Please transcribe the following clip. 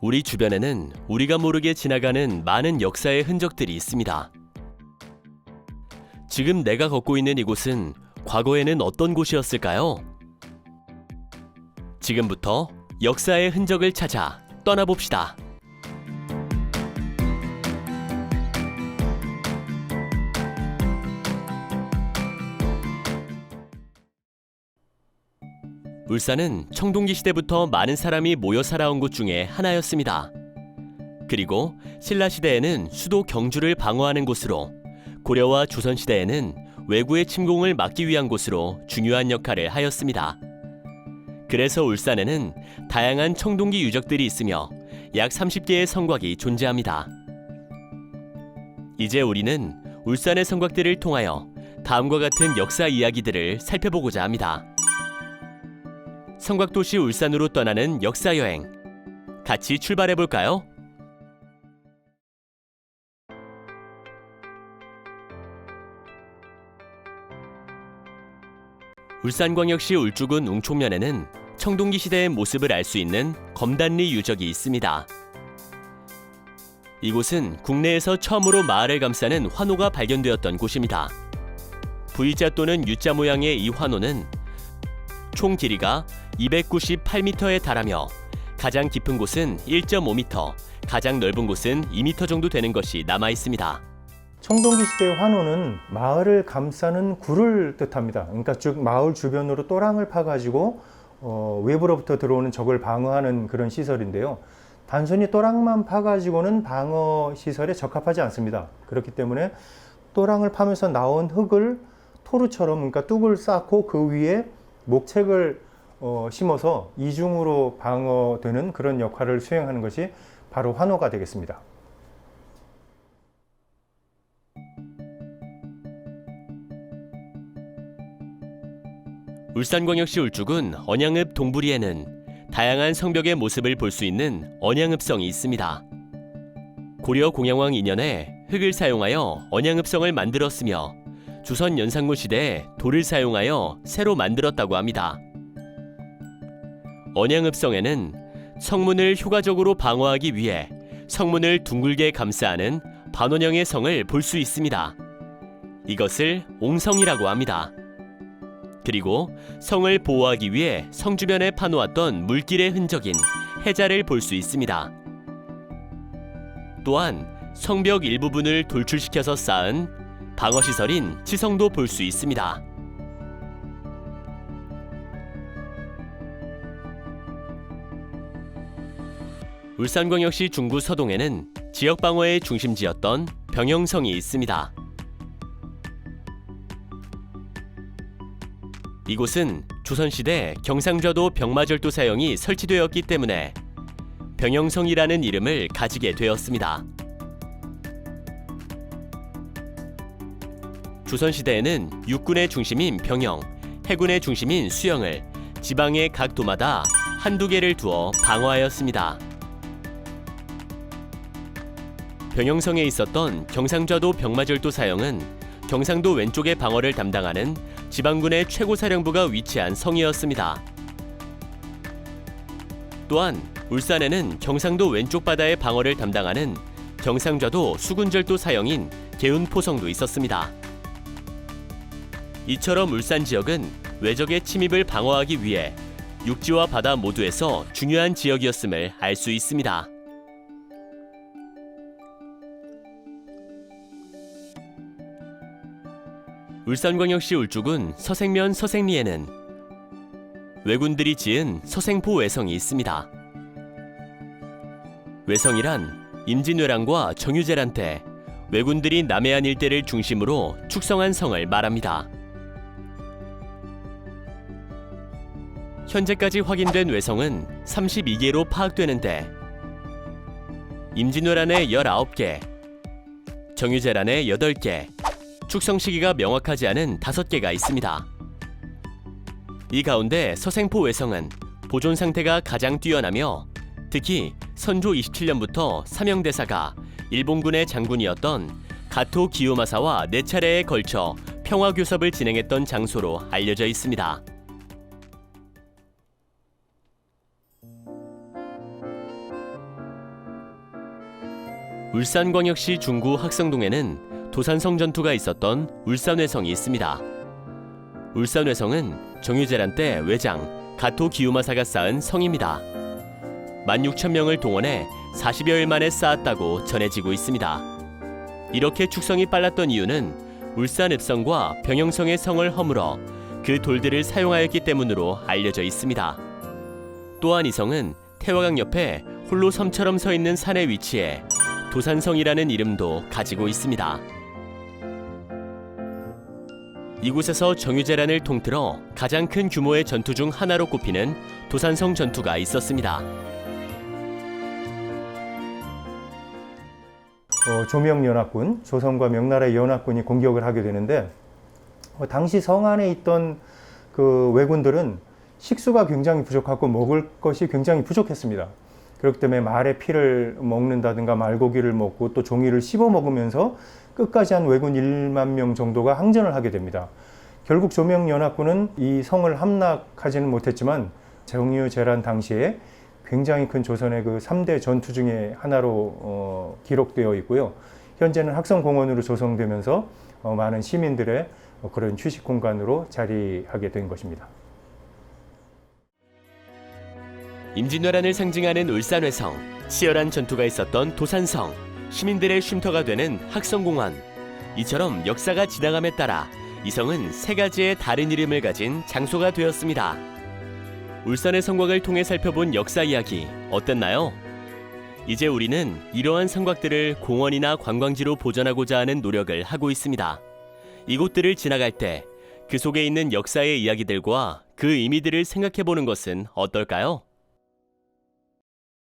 우리 주변에는 우리가 모르게 지나가는 많은 역사의 흔적들이 있습니다. 지금 내가 걷고 있는 이곳은 과거에는 어떤 곳이었을까요? 지금부터 역사의 흔적을 찾아 떠나봅시다. 울산은 청동기 시대부터 많은 사람이 모여 살아온 곳 중에 하나였습니다. 그리고 신라 시대에는 수도 경주를 방어하는 곳으로, 고려와 조선 시대에는 외구의 침공을 막기 위한 곳으로 중요한 역할을 하였습니다. 그래서 울산에는 다양한 청동기 유적들이 있으며 약 30개의 성곽이 존재합니다. 이제 우리는 울산의 성곽들을 통하여 다음과 같은 역사 이야기들을 살펴보고자 합니다. 성곽도시 울산으로 떠나는 역사여행, 같이 출발해볼까요? 울산광역시 울주군 웅촌면에는 청동기 시대의 모습을 알 수 있는 검단리 유적이 있습니다. 이곳은 국내에서 처음으로 마을을 감싸는 환호가 발견되었던 곳입니다. V자 또는 U자 모양의 이 환호는 총 길이가 298m에 달하며 가장 깊은 곳은 1.5m, 가장 넓은 곳은 2m 정도 되는 것이 남아 있습니다. 청동기 시대의 환호는 마을을 감싸는 굴을 뜻합니다. 그러니까 즉 마을 주변으로 또랑을 파가지고 외부로부터 들어오는 적을 방어하는 그런 시설인데요. 단순히 또랑만 파가지고는 방어 시설에 적합하지 않습니다. 그렇기 때문에 또랑을 파면서 나온 흙을 토르처럼, 그러니까 뚝을 쌓고 그 위에 목책을 심어서 이중으로 방어되는 그런 역할을 수행하는 것이 바로 환호가 되겠습니다. 울산광역시 울주군 언양읍 동부리에는 다양한 성벽의 모습을 볼 수 있는 언양읍성이 있습니다. 고려 공양왕 2년에 흙을 사용하여 언양읍성을 만들었으며 조선 연산군 시대에 돌을 사용하여 새로 만들었다고 합니다. 언양읍성에는 성문을 효과적으로 방어하기 위해 성문을 둥글게 감싸는 반원형의 성을 볼 수 있습니다. 이것을 옹성이라고 합니다. 그리고 성을 보호하기 위해 성 주변에 파놓았던 물길의 흔적인 해자를 볼 수 있습니다. 또한 성벽 일부분을 돌출시켜서 쌓은 방어시설인 치성도 볼 수 있습니다. 울산광역시 중구 서동에는 지역방어의 중심지였던 병영성이 있습니다. 이곳은 조선시대 경상좌도 병마절도 사형이 설치되었기 때문에 병영성이라는 이름을 가지게 되었습니다. 조선시대에는 육군의 중심인 병영, 해군의 중심인 수영을 지방의 각 도마다 한두 개를 두어 방어하였습니다. 병영성에 있었던 경상좌도 병마절도 사형은 경상도 왼쪽의 방어를 담당하는 지방군의 최고사령부가 위치한 성이었습니다. 또한 울산에는 경상도 왼쪽 바다의 방어를 담당하는 경상좌도 수군절도 사형인 개운포성도 있었습니다. 이처럼 울산 지역은 외적의 침입을 방어하기 위해 육지와 바다 모두에서 중요한 지역이었음을 알 수 있습니다. 울산광역시 울주군 서생면 서생리에는 왜군들이 지은 서생포 외성이 있습니다. 외성이란 임진왜란과 정유재란 때 왜군들이 남해안 일대를 중심으로 축성한 성을 말합니다. 현재까지 확인된 외성은 32개로 파악되는데 임진왜란에 19개, 정유재란에 8개, 축성 시기가 명확하지 않은 5개가 있습니다. 이 가운데 서생포 외성은 보존 상태가 가장 뛰어나며 특히 선조 27년부터 삼형대사가 일본군의 장군이었던 가토 기요마사와 4차례에 걸쳐 평화교섭을 진행했던 장소로 알려져 있습니다. 울산광역시 중구 학성동에는 도산성 전투가 있었던 울산회성이 있습니다. 울산회성은 정유재란 때 외장 가토 기요마사가 쌓은 성입니다. 16,000명을 동원해 40여일 만에 쌓았다고 전해지고 있습니다. 이렇게 축성이 빨랐던 이유는 울산 읍성과 병영성의 성을 허물어 그 돌들을 사용하였기 때문으로 알려져 있습니다. 또한 이 성은 태화강 옆에 홀로 섬처럼 서 있는 산에 위치해 도산성이라는 이름도 가지고 있습니다. 이곳에서 정유재란을 통틀어 가장 큰 규모의 전투 중 하나로 꼽히는 도산성 전투가 있었습니다. 조명연합군, 조선과 명나라의 연합군이 공격을 하게 되는데 당시 성 안에 있던 그 왜군들은 식수가 굉장히 부족하고 먹을 것이 굉장히 부족했습니다. 그렇기 때문에 말의 피를 먹는다든가 말고기를 먹고 또 종이를 씹어 먹으면서 끝까지 한 왜군 1만 명 정도가 항전을 하게 됩니다. 결국 조명연합군은 이 성을 함락하지는 못했지만 정유재란 당시에 굉장히 큰 조선의 그 3대 전투 중에 하나로 기록되어 있고요. 현재는 학성공원으로 조성되면서 많은 시민들의 그런 휴식 공간으로 자리하게 된 것입니다. 임진왜란을 상징하는 울산회성, 치열한 전투가 있었던 도산성, 시민들의 쉼터가 되는 학성공원. 이처럼 역사가 지나감에 따라 이 성은 세 가지의 다른 이름을 가진 장소가 되었습니다. 울산의 성곽을 통해 살펴본 역사 이야기 어땠나요? 이제 우리는 이러한 성곽들을 공원이나 관광지로 보존하고자 하는 노력을 하고 있습니다. 이곳들을 지나갈 때 그 속에 있는 역사의 이야기들과 그 의미들을 생각해 보는 것은 어떨까요?